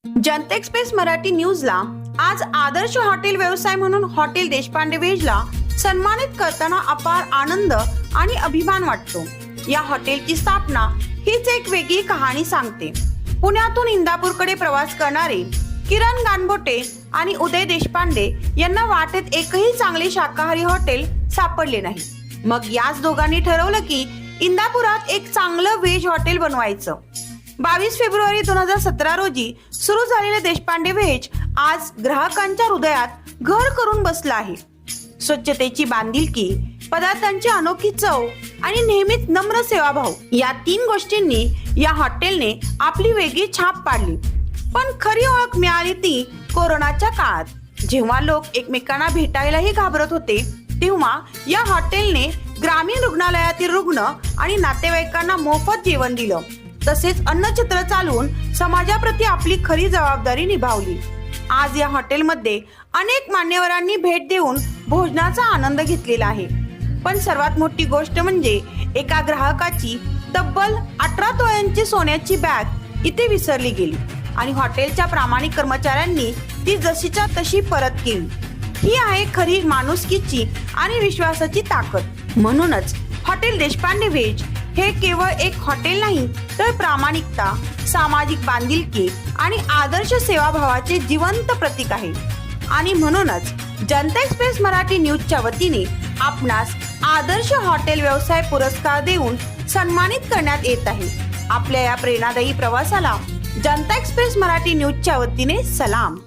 जनता express Marathi न्यूजला आज आदर्श hotel व्यवसाय म्हणून हॉटेल देशपांडे वेजला सन्मानित करताना अपार आनंद आणि अभिमान वाटतो। या हॉटेलची स्थापना हीच एक वेगळी कहाणी सांगते। पुण्यातून इंदापूरकडे प्रवास करणारे किरण गानबोटे आणि उदय देशपांडे यांना वाटेत एकही चांगले शाकाहारी हॉटेल सापडले नाही। मग याच दोघांनी ठरवलं की इंदापुरात एक चांगलं व्हेज हॉटेल बनवायचं। 22 फेब्रुवारी 2017 रोजी सुरू झालेले देशपांडे व्हेज आज ग्राहकांच्या हृदयात घर करून बसला आहे। स्वच्छतेची बांधिलकी, पदार्थांची अनोखी चव आणि नेहमीच नम्र सेवाभाव या 3 गोष्टींनी या हॉटेलने आपली वेगळी छाप पाडली। पण खरी ओळख मिळाली ती कोरोनाच्या काळात, जेव्हा लोक एकमेकांना भेटायलाही घाबरत होते। तेव्हा या हॉटेलने ग्रामीण रुग्णालयातील रुग्ण आणि नातेवाईकांना मोफत जेवण दिलं, तसेच अन्नछत्र चालवून समाजाप्रती आपली खरी जबाबदारी निभावली। आज या हॉटेलमध्ये अनेक मान्यवरांनी भेट देऊन भोजनाचा आनंद घेतलेला आहे। पण सर्वात मोठी गोष्ट म्हणजे एका ग्राहकाची तब्बल 18 तोळ्यांची सोन्याची बॅग इथे विसरली गेली आणि हॉटेलच्या प्रामाणिक कर्मचाऱ्यांनी ती जशीच्या तशी परत केली। ही आहे खरी माणुसकीची आणि विश्वासाची ताकद। म्हणूनच हॉटेल देशपांडे व्हेज हे केवळ एक हॉटेल नाही, तर प्रामाणिकता, सामाजिक बांधिलकी आणि आदर्श सेवाभावाचे जिवंत प्रतीक आहे। आणि म्हणूनच जनता एक्सप्रेस मराठी न्यूजच्या वतीने आपणास आदर्श हॉटेल व्यवसाय पुरस्कार देऊन सन्मानित करण्यात येत आहे। आपल्या या प्रेरणादायी प्रवासाला जनता एक्सप्रेस मराठी न्यूजच्या वतीने सलाम।